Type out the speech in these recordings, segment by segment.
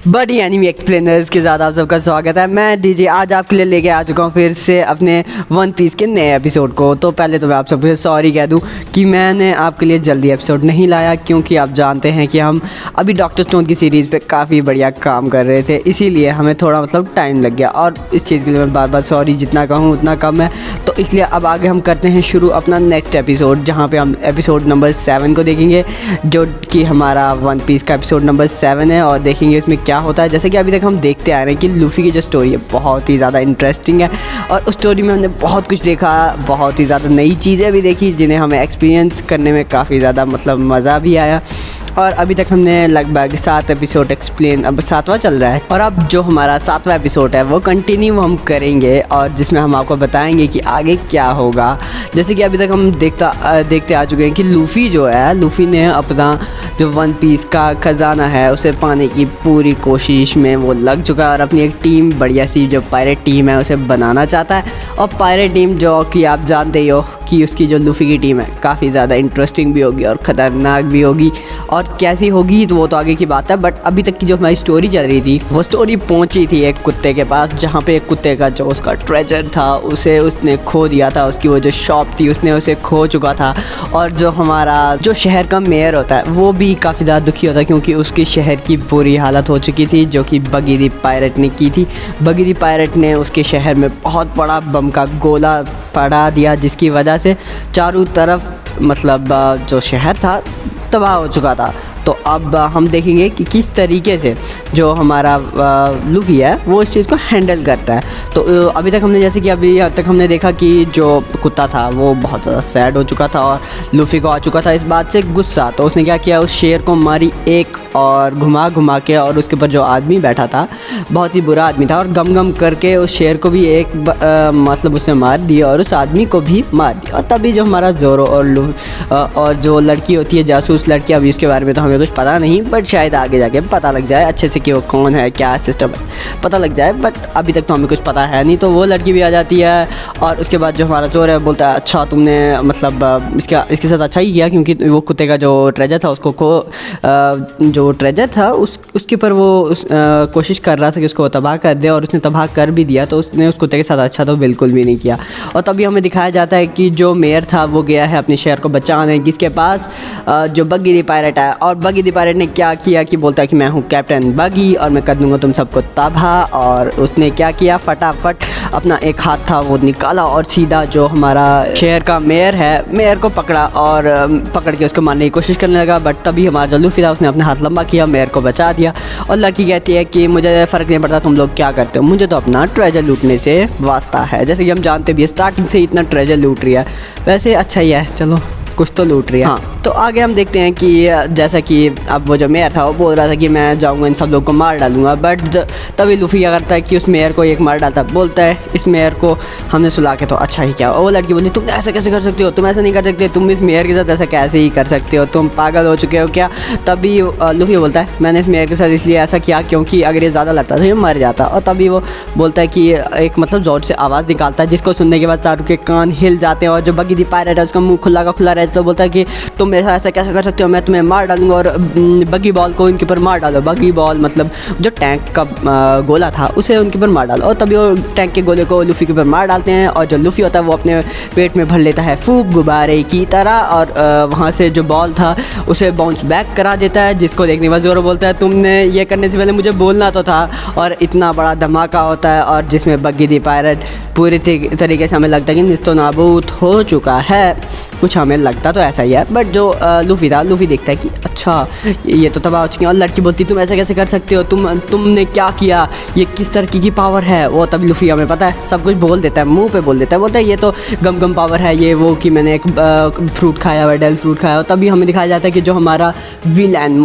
बड़ी enemy explainers के साथ आप सबका स्वागत है। मैं डीजे आज आपके लिए लेके आ चुका हूँ फिर से अपने वन पीस के नए एपिसोड को। तो पहले तो मैं आप सबसे सॉरी कह दूँ कि मैंने आपके लिए जल्दी एपिसोड नहीं लाया, क्योंकि आप जानते हैं कि हम अभी डॉक्टर स्टोन की सीरीज़ पे काफ़ी बढ़िया काम कर रहे थे, इसीलिए हमें थोड़ा टाइम लग गया। और इस चीज़ के लिए मैं बार बार सॉरी, जितना कहूँ उतना कम है। तो इसलिए अब आगे हम करते हैं शुरू अपना नेक्स्ट एपिसोड, जहाँ पर हम एपिसोड नंबर 7 को देखेंगे, जो कि हमारा वन पीस का एपिसोड नंबर 7 है। और देखेंगे इसमें क्या होता है। जैसे कि अभी तक हम देखते आ रहे हैं कि लूफ़ी की जो स्टोरी है बहुत ही ज़्यादा इंटरेस्टिंग है, और उस स्टोरी में हमने बहुत कुछ देखा, बहुत ही ज़्यादा नई चीज़ें भी देखी, जिन्हें हमें एक्सपीरियंस करने में काफ़ी ज़्यादा मज़ा भी आया। और अभी तक हमने लगभग 7 एपिसोड एक्सप्लेन, अब 7वां चल रहा है, और अब जो हमारा 7वां एपिसोड है वो कंटिन्यू हम करेंगे, और जिसमें हम आपको बताएंगे कि आगे क्या होगा। जैसे कि अभी तक हम देखते आ चुके हैं कि लूफ़ी ने अपना जो वन पीस का ख़जाना है उसे पाने की पूरी कोशिश में वो लग चुका है, और अपनी एक टीम, बढ़िया सी जो पायरेट टीम है, उसे बनाना चाहता है। और पायरेट टीम, जो कि आप जानते ही हो कि उसकी जो लूफ़ी की टीम है काफ़ी ज़्यादा इंटरेस्टिंग भी होगी और ख़तरनाक भी होगी, और कैसी होगी तो वो तो आगे की बात है। बट अभी तक की जो हमारी स्टोरी चल रही थी, वो स्टोरी पहुंची थी एक कुत्ते के पास, जहाँ पे एक कुत्ते का जो उसका ट्रेजर था उसे उसने खो दिया था। उसकी वो जो शॉप थी उसने उसे खो चुका था। और जो हमारा जो शहर का मेयर होता है वो भी काफ़ी ज़्यादा दुखी होता है, क्योंकि उसके शहर की बुरी हालत हो चुकी थी, जो कि बगी दी पायरेट ने की थी। बगी दी पायरेट ने उसके शहर में बहुत बड़ा बम का गोला पड़ा दिया, जिसकी वजह से चारों तरफ जो शहर था तबाह हो चुका था। तो अब हम देखेंगे कि किस तरीके से जो हमारा लूफ़ी है वो इस चीज़ को हैंडल करता है। तो अभी तक हमने देखा कि जो कुत्ता था वो बहुत ज़्यादा सैड हो चुका था, और लूफ़ी को आ चुका था इस बात से गुस्सा। तो उसने क्या किया, उस शेर को मारी एक, और घुमा के, और उसके ऊपर जो आदमी बैठा था बहुत ही बुरा आदमी था, और गम करके उस शेर को भी एक उसने मार दिया, और उस आदमी को भी मार दिया। और तभी जो हमारा ज़ोरो और जो लड़की होती है जासूस लड़की, अभी उसके बारे में तो हमें कुछ पता नहीं, बट शायद आगे जाके पता लग जाए अच्छे से कि वो कौन है, क्या सिस्टम है, पता लग जाए। बट अभी तक तो हमें कुछ पता है नहीं। तो वो लड़की भी आ जाती है, और उसके बाद जो हमारा चोर है बोलता है, अच्छा तुमने इसके साथ अच्छा ही किया, क्योंकि वो कुत्ते का जो ट्रेजर था उसके ऊपर वो कोशिश कर रहा था कि उसको तबाह कर दे, और उसने तबाह कर भी दिया। तो उसने उस कुत्ते के साथ अच्छा तो बिल्कुल भी नहीं किया। और तभी हमें दिखाया जाता है कि जो मेयर था वो गया है अपने शहर को बचाने, जिसके पास जो बगी दी पायरेट है। और बगी दी पायरेट ने क्या किया कि बोलता है कि मैं हूँ कैप्टन बगी, और मैं कर दूँगा तुम सबको तबाह। और उसने क्या किया, फटाफट अपना एक हाथ था वो निकाला, और सीधा जो हमारा शहर का मेयर को पकड़ा, और पकड़ के उसको मारने की कोशिश करने लगा। बट तभी हमारा जो लूफ़ी था उसने अपना हाथ लंबा किया, मेयर को बचा दिया। और लड़की कहती है कि मुझे फ़र्क नहीं पड़ता तुम लोग क्या करते हो, मुझे तो अपना ट्रेजर लूटने से वास्ता है। जैसे कि हम जानते भी, स्टार्टिंग से इतना ट्रेजर लूट रही है, वैसे अच्छा ही है, चलो कुछ तो लूट रही है। हाँ, तो आगे हम देखते हैं कि जैसा कि अब वो जो मेयर था वो बोल रहा था कि मैं जाऊंगा इन सब लोग को मार डालूंगा। बट तभी लूफ़ी क्या करता है कि उस मेयर को एक मार डालता, बोलता है इस मेयर को हमने सुला के तो अच्छा ही किया। और वो लड़की बोलती, तुम ऐसा कैसे कर सकते हो, तुम ऐसा नहीं कर सकते, तुम इस मेयर के साथ ऐसा कैसे ही कर सकते हो, तुम पागल हो चुके हो क्या। तभी लूफ़ी बोलता है, मैंने इस मेयर के साथ इसलिए ऐसा किया क्योंकि अगर ये ज़्यादा लड़ता तो ये मर जाता। और तभी वो बोलता है कि एक ज़ोर से आवाज़ निकालता है, जिसको सुनने के बाद चारों के कान हिल जाते हैं। और जो बगी दी पायरेट है उसका मुँह खुला का खुला रहता है, तो बोलता है कि तुम मेरे साथ ऐसा कैसे कर सकते हो, मैं तुम्हें मार डालूंगा, और बगी बॉल को उनके ऊपर मार डालो। बगी बॉल जो टैंक का गोला था उसे उनके ऊपर मार डालो। और तभी वो टैंक के गोले को लूफ़ी के ऊपर मार डालते हैं, और जो लूफ़ी होता है वो अपने पेट में भर लेता है फूक गुब्बारे की तरह, और वहाँ से जो बॉल था उसे बाउंस बैक करा देता है। जिसको देखने के बाद ज़ोरो बोलता है, तुमने ये करने से पहले मुझे बोलना तो था। और इतना बड़ा धमाका होता है, और जिसमें बगी दी पायरेट पूरी तरीके से हमें लगता है कि निस्तो नाबूद हो चुका है, कुछ हमें लगता तो ऐसा ही है। बट जो लूफ़ी देखता है कि अच्छा ये तो तबाह हो चुकी है। और लड़की बोलती, तुम ऐसा कैसे कर सकते हो, तुमने क्या किया, ये किस तरह की पावर है। वो तभी लूफ़ी, हमें पता है, सब कुछ बोल देता है, मुंह पे बोल देता है, बोलता है ये तो गम पावर है, ये वो कि मैंने एक फ्रूट खाया हुआ, डेल फ्रूट खाया। और तभी हमें दिखाया जाता है कि जो हमारा विलन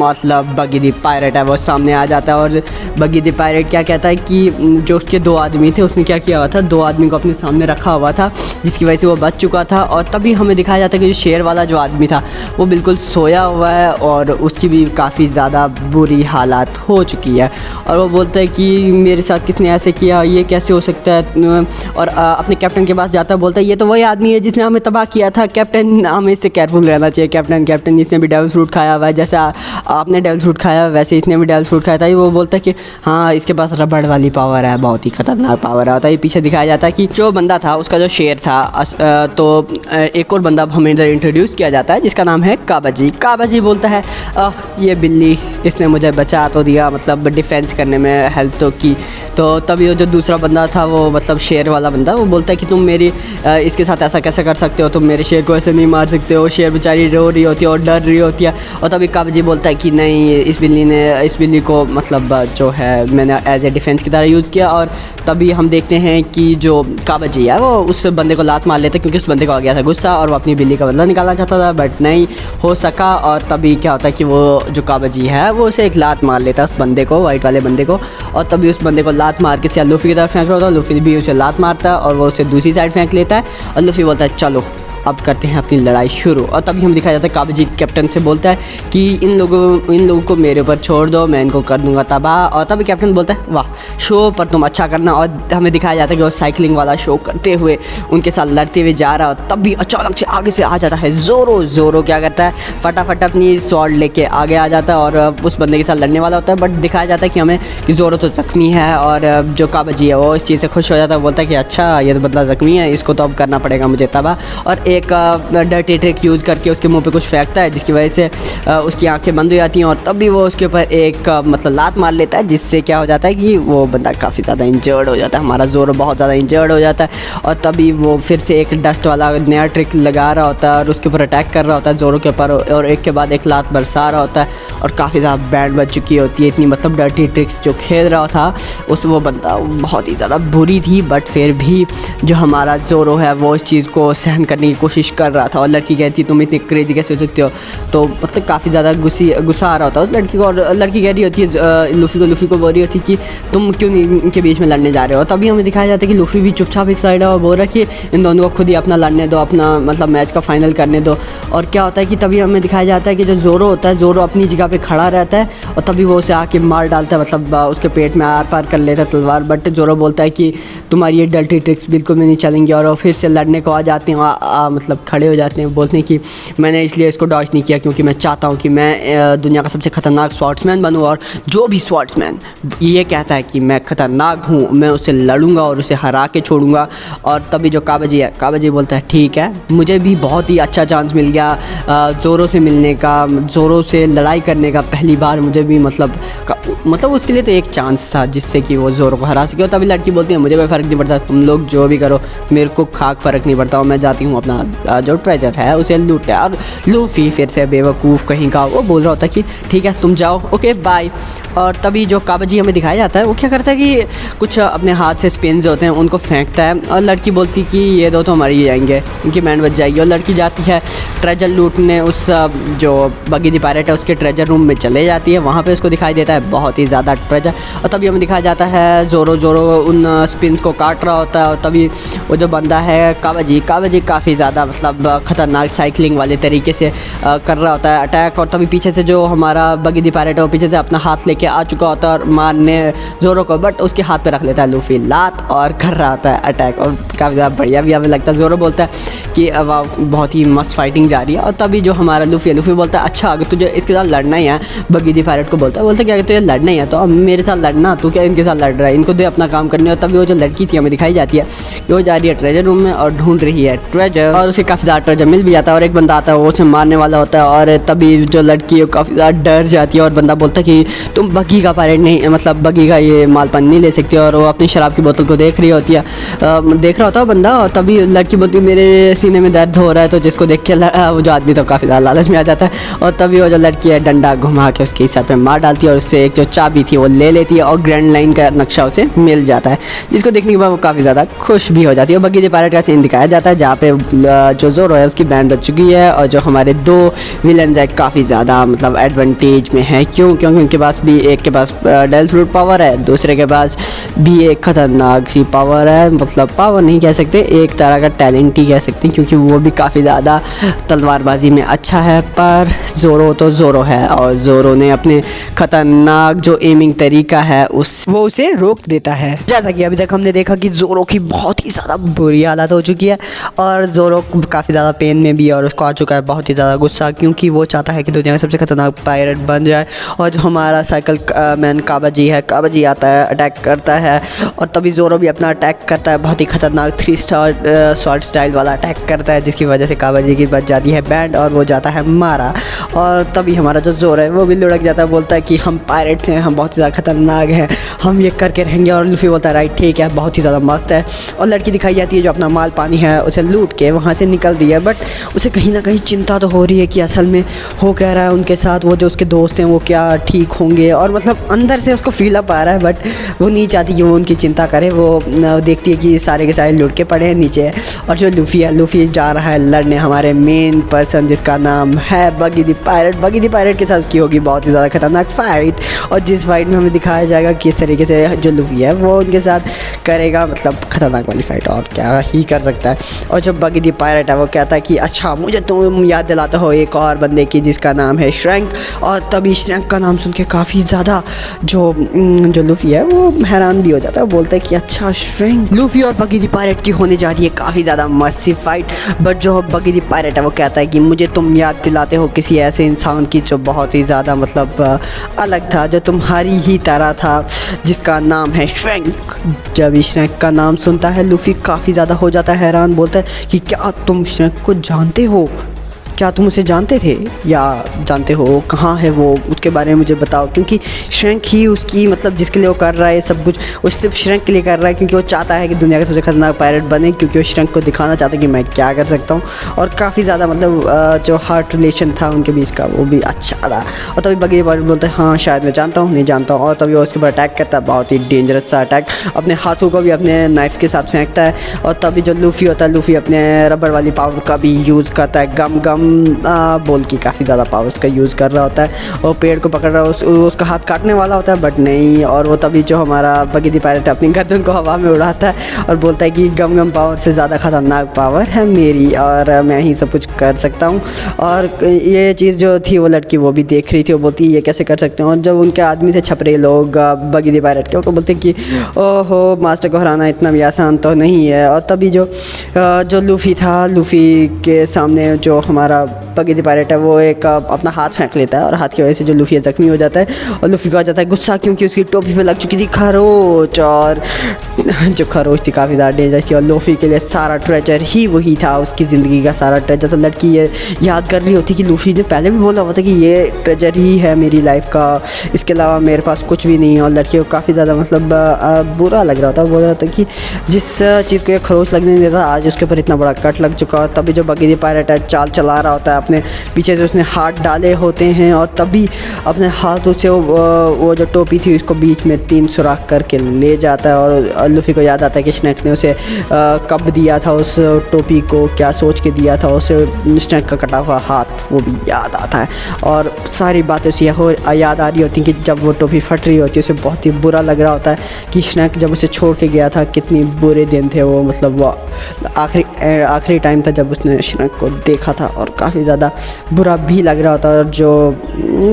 बगी दी पायरेट है वो सामने आ जाता है। और बगी दी पायरेट क्या कहता है कि जो उसके 2 आदमी थे उसने क्या किया हुआ था, 2 आदमी को अपने सामने रखा हुआ था, जिसकी वजह से वो बच चुका था। और तभी हमें दिखाया जाता है कि जो शेर शेर वाला जो आदमी था वो बिल्कुल सोया हुआ है और उसकी भी काफ़ी ज़्यादा बुरी हालात हो चुकी है। और वो बोलता है कि मेरे साथ किसने ऐसे किया, ये कैसे हो सकता है। और अपने कैप्टन के पास जाता है, बोलता है ये तो वही आदमी है जिसने हमें तबाह किया था कैप्टन, हमें इससे केयरफुल रहना चाहिए कैप्टन इसने भी डेविल फ्रूट खाया हुआ है, जैसा आपने डेविल फ्रूट खाया वैसे इसने भी डेविल फ्रूट खाया था। वो बोलता है कि हाँ इसके पास रबड़ वाली पावर है, बहुत ही खतरनाक पावर है। पीछे दिखाया जाता है कि जो बंदा था उसका जो शेर था, तो एक और बंदा हमें इधर इंट्रोड्यूस किया जाता है जिसका नाम है काबाजी बोलता है ये बिल्ली इसने मुझे बचा तो दिया, मतलब डिफेंस करने में हेल्प तो की। तो तभी वो जो दूसरा बंदा था वो मतलब शेर वाला बंदा, वो बोलता है कि तुम मेरी इसके साथ ऐसा कैसे कर सकते हो, तुम मेरे शेर को ऐसे नहीं मार सकते हो। शेर बेचारी रो रही होती है और डर रही होती है। और तभी काबाजी बोलता है कि नहीं इस बिल्ली को मतलब जो है मैंने एज ए डिफेंस की तरह यूज़ किया। और तभी हम देखते हैं कि जो काबाजी है वो उस बंदे को लात मार लेता है, क्योंकि उस बंदे को आ गया था गुस्सा और वो अपनी बिल्ली का बदला निकालना चाहता था, बट नहीं हो सका। और तभी क्या होता है कि वो जो काबाजी है वो उसे एक लात मार लेता है उस बंदे को, वाइट वाले बंदे को। और तभी उस बंदे को लात मार के लूफ़ी की तरफ फेंक रहा होता है, लूफ़ी भी उसे लात मारता है और वो उसे दूसरी साइड फेंक लेता है। और लूफ़ी बोलता है चलो अब करते हैं अपनी लड़ाई शुरू। और तभी हम दिखाया जाता है काबाजी कैप्टन से बोलता है कि इन लोगों को मेरे ऊपर छोड़ दो, मैं इनको कर दूंगा तबाह। और तभी कैप्टन बोलता है वाह शो पर तुम अच्छा करना। और हमें दिखाया जाता है कि वो साइकिलिंग वाला शो करते हुए उनके साथ लड़ते हुए जा रहा है। और तभी अचानक से आगे से आ जाता है ज़ोरो क्या करता है फटाफट अपनी स्वॉर्ड लेके आगे आ जाता है और उस बंदे के साथ लड़ने वाला होता है। बट दिखाया जाता है कि हमें कि ज़ोरो तो ज़ख्मी है और जो काबाजी है वो इस चीज़ से खुश हो जाता है, बोलता है कि अच्छा ये तो बंदा ज़ख्मी है, इसको तो अब करना पड़ेगा मुझे तबाह। और एक डर्टी ट्रिक यूज़ करके उसके मुंह पे कुछ फेंकता है जिसकी वजह से उसकी आंखें बंद हो जाती हैं। और तभी वो उसके ऊपर एक मतलब लात मार लेता है, जिससे क्या हो जाता है कि वो बंदा काफ़ी ज़्यादा इंजर्ड हो जाता है, हमारा ज़ोरो बहुत ज़्यादा इंजर्ड हो जाता है। और तभी वो फिर से एक डस्ट वाला नया ट्रिक लगा रहा होता है और उसके ऊपर अटैक कर रहा होता है ज़ोरो के ऊपर, और एक के बाद एक लात बरसा रहा होता है। और काफ़ी ज़्यादा बैंड बज चुकी होती है, इतनी मतलब डर्टी ट्रिक्स जो खेल रहा था वो बंदा बहुत ही ज़्यादा बुरी थी। बट फिर भी जो हमारा ज़ोरो है वो इस चीज़ को सहन करने की कोशिश कर रहा था। और लड़की कहती तुम इतनी क्रेजी कैसे हो सकते हो, तो मतलब काफ़ी ज़्यादा गुस्सा आ रहा होता है उस लड़की को। और लड़की कह रही होती है लूफ़ी को बोल रही होती है कि तुम क्यों इनके बीच में लड़ने जा रहे हो। तभी हमें दिखाया जाता है कि लूफ़ी भी चुपचाप एक साइड है और बोल रहा है कि इन दोनों को खुद ही अपना लड़ने दो, अपना मतलब मैच का फाइनल करने दो। और क्या होता है कि तभी हमें दिखाया जाता है कि जो ज़ोरो होता है, ज़ोरो अपनी जगह पे खड़ा रहता है और तभी वो उसे आके मार डालता है, मतलब उसके पेट में आर पार कर लेता है तलवार। बट ज़ोरो बोलता है कि तुम्हारी ये डर्टी ट्रिक्स बिल्कुल भी नहीं चलेंगी। और फिर से लड़ने को आ जाते हैं, मतलब खड़े हो जाते हैं, बोलते हैं कि मैंने इसलिए इसको डॉज नहीं किया क्योंकि मैं चाहता हूँ कि मैं दुनिया का सबसे ख़तरनाक स्वॉर्ड्समैन बनूँ। और जो भी स्वॉर्ड्समैन ये कहता है कि मैं ख़तरनाक हूँ, मैं उससे लड़ूंगा और उसे हरा के छोड़ूंगा। और तभी जो काबाजी बोलता है ठीक है, मुझे भी बहुत ही अच्छा चांस मिल गया ज़ोरो से मिलने का, ज़ोरो से लड़ाई करने का, पहली बार मुझे भी मतलब उसके लिए तो एक चांस था जिससे कि वो ज़ोरो को हरा सके। और तभी लड़की बोलती है मुझे कोई फ़र्क नहीं पड़ता, तुम लोग जो भी करो मेरे को खाक फ़र्क नहीं पड़ता, और मैं जाती हूँ अपना जो ट्रेजर है उसे लूटता है। और लूफ़ी फिर से बेवकूफ़ कहीं का वो बोल रहा होता है कि ठीक है तुम जाओ, ओके बाय। और तभी जो काबाजी हमें दिखाया जाता है वो क्या करता है कि कुछ अपने हाथ से स्पिन्स होते हैं उनको फेंकता है। और लड़की बोलती कि ये दो तो हमारी ही जाएंगे, इनकी बैंड बच जाएगी। और लड़की जाती है ट्रेजर लूटने, उस जो बगी दी पायरेट है उसके ट्रेजर रूम में चले जाती है, वहाँ पे उसको दिखाई देता है बहुत ही ज़्यादा ट्रेजर। और तभी हमें दिखाया जाता है ज़ोरो उन स्पिन्स को काट रहा होता है। और तभी वो जो बंदा है काबाजी काफ़ी ज़्यादा मतलब ख़तरनाक साइकिलिंग वाले तरीके से कर रहा होता है अटैक। और तभी पीछे से जो हमारा बगी दी पायरेट है वो पीछे से अपना हाथ लेके आ चुका होता है और मारने ज़ोरो को, बट उसके हाथ पे रख लेता है लूफ़ी लात और कर रहा होता है अटैक। और काफ़ी ज़्यादा बढ़िया भी हमें लगता है। ज़ोरो बोलता है कि अब बहुत ही मस्त फाइटिंग जा रही है। और तभी जो हमारा लूफ़ी बोलता है अच्छा अगर तुझे इसके साथ लड़ना ही है, बगी दी पायरेट को बोलता है कि अगर तुझे लड़ना ही है तो अब मेरे साथ लड़ना, तू क्या इनके साथ लड़ रहा है, इनको दे अपना काम करने। और तभी वो जो लड़की थी हमें दिखाई जाती है कि वो जा रही है ट्रेजर रूम में और ढूंढ रही है ट्रेजर, और उसे काफ़ी ज़्यादा ट्रेजर मिल भी जाता है। और एक बंदा आता है वो उसे मारने वाला होता है। और तभी जो लड़की है काफ़ी ज़्यादा डर जाती है और बंदा बोलता है कि तुम बगी का पायरेट नहीं, मतलब बगी का ये मालपान नहीं ले सकती। और वो अपनी शराब की बोतल को देख रही होती है, देख रहा होता है बंदा। और तभी लड़की बोलती मेरे सीने में दर्द हो रहा है, तो जिसको देख के वो जो आदमी तो काफ़ी ज़्यादा लालच में आ जाता है। और तभी वो जो लड़की है डंडा घुमा के उसके सर पे मार डालती है और उससे एक जो चाबी थी वो ले लेती है और ग्रैंड लाइन का नक्शा उसे मिल जाता है, जिसको देखने के बाद वो काफ़ी ज़्यादा खुश भी हो जाती है। बगी दी पायरेट का सीन दिखाया जाता है जहाँ पे जो ज़ोरो है उसकी बैंड बच चुकी है और जो हमारे दो विलन्स है काफ़ी ज़्यादा मतलब एडवांटेज में है। क्योंकि उनके पास भी एक के पास डेविल फ्रूट पावर है, दूसरे के पास भी एक ख़तरनाक सी पावर है, मतलब पावर नहीं कह सकते, एक तरह का टैलेंट ही कह सकते हैं क्योंकि वो भी काफ़ी ज़्यादा तलवारबाजी में अच्छा है। पर ज़ोरो तो ज़ोरो है और ज़ोरो ने अपने ख़तरनाक जो एमिंग तरीका है वो उसे रोक देता है। जैसा कि अभी तक हमने देखा कि ज़ोरो की बहुत ही ज़्यादा बुरी हालत हो चुकी है और ज़ोरो काफ़ी ज़्यादा पेन में भी और उसको आ चुका है बहुत ही ज़्यादा गुस्सा, क्योंकि वो चाहता है कि दुनिया का सबसे ख़तरनाक पायरेट बन जाए। और जो हमारा साइकिल मैन काबाजी है, काबाजी आता है, अटैक करता है और तभी ज़ोरो भी अपना अटैक करता है, बहुत ही ख़तरनाक 3 स्टार शॉर्ट स्टाइल वाला अटैक करता है, जिसकी वजह से काबाजी की बच जाती है बैंड और वो जाता है मारा। और तभी हमारा जो ज़ोरो है वो भी लुढ़क जाता है, बोलता है कि हम पायरेट्स हैं, हम बहुत ही ज़्यादा ख़तरनाक हैं, हम ये करके रहेंगे। और लूफी बोलता है राइट ठीक है, बहुत ही ज़्यादा मस्त है। और लड़की दिखाई जाती है जो अपना माल पानी है उसे लूट के वहाँ से निकल रही है, बट उसे कहीं ना कहीं चिंता तो हो रही है कि असल में हो क्या रहा है उनके साथ, वो जो उसके दोस्त हैं वो क्या ठीक होंगे। और मतलब अंदर से उसको फील अप आ रहा है, बट वो नहीं चाहती कि वो उनकी चिंता करे। वो देखती है कि सारे के सारे लुढ़ के पड़े हैं नीचे और जो लूफी है, लूफी जा रहा है लड़ने हमारे मेन पर्सन जिसका नाम है बगी दी पायरेट। बगी दी पायरेट के साथ उसकी होगी बहुत ही ज़्यादा खतरनाक फाइट और जिस फाइट में हमें दिखाया जाएगा कि किस तरीके से जो लूफी है वो उनके साथ करेगा, मतलब खतरनाक वाली फाइट और क्या ही कर सकता है। और जो बगी दी पायरेट है वो कहता है कि अच्छा मुझे तुम याद दिलाते हो एक और बंदे की जिसका नाम है श्रैंक। और तभी श्रैंक का नाम सुन के काफ़ी ज़्यादा जो लूफी है वो हैरान भी हो जाता है, बोलता है कि अच्छा श्रैंक। लूफी और बगी दी पायरेट की होने जा रही है काफ़ी ज़्यादा मस्त सी फाइट, बट जो बगी दी पायरेट है वो कहता है कि मुझे तुम याद दिलाते हो किसी ऐसे इंसान की जो बहुत ही ज़्यादा मतलब अलग था, जो तुम्हारी ही तरह था, जिसका नाम है श्रैंक। जब श्रैंक का नाम सुनता है लूफी काफ़ी ज़्यादा हो जाता है हैरान, बोलता है कि क्या तुम श्रैंक को जानते हो, क्या तुम उसे जानते थे या जानते हो, कहाँ है वो, उसके बारे में मुझे बताओ। क्योंकि श्रैंक ही उसकी मतलब जिसके लिए वो कर रहा है सब कुछ, वो सिर्फ श्रैंक के लिए कर रहा है क्योंकि वो चाहता है कि दुनिया का सबसे खतरनाक पायरेट बने, क्योंकि वो श्रैंक को दिखाना चाहता है कि मैं क्या कर सकता हूँ। और काफ़ी ज़्यादा मतलब जो हार्ट रिलेशन था उनके बीच का वो भी अच्छा था। और तभी बगी पायरेट बोलता है हाँ शायद मैं जानता हूँ, नहीं जानता हूँ। और तभी वो उसके ऊपर अटैक करता है, बहुत ही डेंजरस सा अटैक, अपने हाथों को भी अपने नाइफ़ के साथ फेंकता है। और तभी जो लूफी होता है, लूफी अपने रबड़ वाली पावर का भी यूज़ करता है, गम गम बोल के काफ़ी ज़्यादा पावर्स का यूज़ कर रहा होता है और पेड़ को पकड़ रहा है, उसका हाथ काटने वाला होता है बट नहीं। और वो तभी जो हमारा बगी दी पायरेट अपनी गर्दन को हवा में उड़ाता है और बोलता है कि गम गम पावर से ज़्यादा ख़तरनाक पावर है मेरी और मैं ही सब कुछ कर सकता हूँ। और ये चीज़ जो थी वो लड़की वो भी देख रही थी, वो बोलती है ये कैसे कर सकते हैं। और जब उनके आदमी से छप रहे लोग बगी दी पायरेट के, वो बोलते हैं कि ओहो मास्टर को हराना इतना भी आसान तो नहीं है। और तभी जो लूफी था, लूफी के सामने जो हमारा बगी दी पायरेट है वो एक अपना हाथ फेंक लेता है और हाथ की वजह से जो लूफी जख्मी हो जाता है और लूफी को आ जाता है गुस्सा, क्योंकि उसकी टोपी पे लग चुकी थी खरोच और जो खरोच थी काफ़ी ज़्यादा डेंजर थी। और लूफी के लिए सारा ट्रेजर ही वही था, उसकी ज़िंदगी का सारा ट्रेजर। तो लड़की ये याद कर रही होती कि लूफी ने पहले भी बोला हुआ था कि ये ट्रेजर ही है मेरी लाइफ का, इसके अलावा मेरे पास कुछ भी नहीं है। और लड़की को काफ़ी ज़्यादा मतलब बुरा लग रहा था, बोल रहा था कि जिस चीज़ को ये खरोच लगने नहीं देता आज उसके ऊपर इतना बड़ा कट लग चुका। और तभी जो बगी दी पायरेट है चाल चला रहा होता है, अपने पीछे से उसने हाथ डाले होते हैं और तभी अपने हाथों से वो जो टोपी थी उसको बीच में 3 सुराख करके ले जाता है। और लूफी को याद आता है कि स्नैक ने उसे कब दिया था उस टोपी को, क्या सोच के दिया था उसे, स्नैक का कटा हुआ हाथ वो भी याद आता है। और सारी बातें उसे याद आ रही होती कि जब वो टोपी फट रही होती है उसे बहुत ही बुरा लग रहा होता है कि स्नैक जब उसे छोड़ के गया था कितनी बुरे दिन थे वो, मतलब वो आखिरी टाइम था जब उसने स्नैक को देखा था और काफ़ी ज़्यादा बुरा भी लग रहा होता है। और जो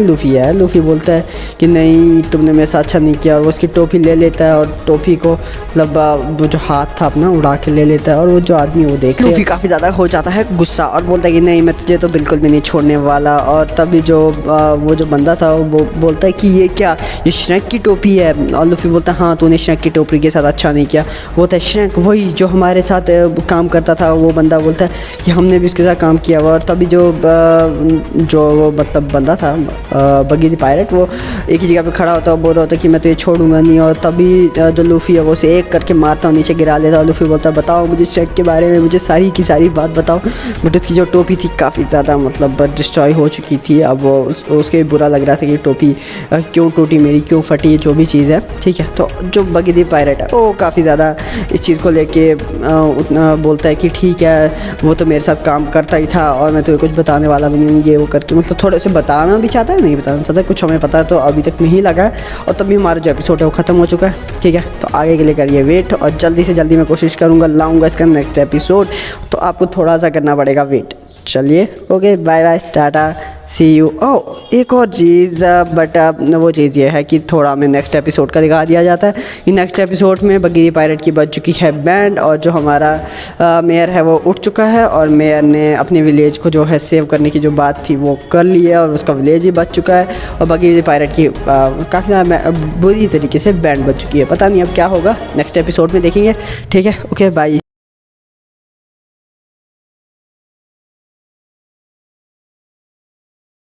लूफी है, लूफी बोलता है कि नहीं तुमने मेरे साथ अच्छा नहीं किया, और वो उसकी टोपी ले लेता है और टोपी को मतलब वो जो हाथ था अपना उड़ा के ले लेता है। और वो जो आदमी वो देख लूफी काफ़ी ज़्यादा हो जाता है गुस्सा और बोलता है कि नहीं मैं तुझे तो बिल्कुल भी नहीं छोड़ने वाला। और तभी जो वो जो बंदा था वो बोलता है कि ये क्या, ये श्रैंक की टोपी है। और लूफी बोलता है हाँ तूने श्रैंक की टोपी के साथ अच्छा नहीं किया। वो होता है श्रैंक वही जो हमारे साथ काम करता था। वो बंदा बोलता है कि हमने भी उसके साथ काम किया हुआ। और तभी जो मतलब बंदा था बगी दी पायरेट वो एक ही जगह पे खड़ा होता है और बोल रहा होता है कि मैं तो ये छोड़ूंगा नहीं। और तभी जो लूफी है वो उसे एक करके मारता हूँ, नीचे गिरा लेता है। और लूफी बोलता है बताओ मुझे श्रैंक के बारे में, मुझे सारी की सारी बात बताओ। बट उसकी जो टोपी थी काफ़ी ज़्यादा मतलब डिस्ट्रॉय हो चुकी थी। अब वो उसके बुरा लग रहा था कि टोपी क्यों टूटी मेरी, क्यों फटी, जो भी चीज़ है ठीक है। तो जो बगी दी पायरेट है वो काफ़ी ज़्यादा इस चीज़ को लेके उतना बोलता है कि ठीक है वो तो मेरे साथ काम करता ही था और मैं तुम्हें कुछ बताने वाला भी नहीं हूँ ये वो करके, मतलब थोड़े से बताना भी चाहता है, नहीं बताना चाहता, कुछ हमें पता है तो अभी तक नहीं लगा है। और तभी हमारा जो एपिसोड है वो ख़त्म हो चुका है, ठीक है। तो आगे के लिए करिए वेट, और जल्दी से जल्दी मैं कोशिश करूँगा लाऊँगा इसका नेक्स्ट एपिसोड, तो आपको थोड़ा सा करना पड़ेगा वेट। चलिए okay, bye bye, tata, see you. Oh एक और चीज़, बट वो चीज़ ये है कि थोड़ा हमें नेक्स्ट एपिसोड का दिखा दिया जाता है कि नेक्स्ट एपिसोड में बगीरी पायरेट की बज चुकी है बैंड, और जो हमारा मेयर है वो उठ चुका है, और मेयर ने अपने विलेज को जो है सेव करने की जो बात थी वो कर ली है, और उसका विलेज ही बच चुका है, और बगीरी पायरेट की काफ़ी ज़्यादा बुरी तरीके से बैंड बज चुकी है। पता नहीं अब क्या होगा, नेक्स्ट एपिसोड में देखेंगे, ठीक है। Okay bye.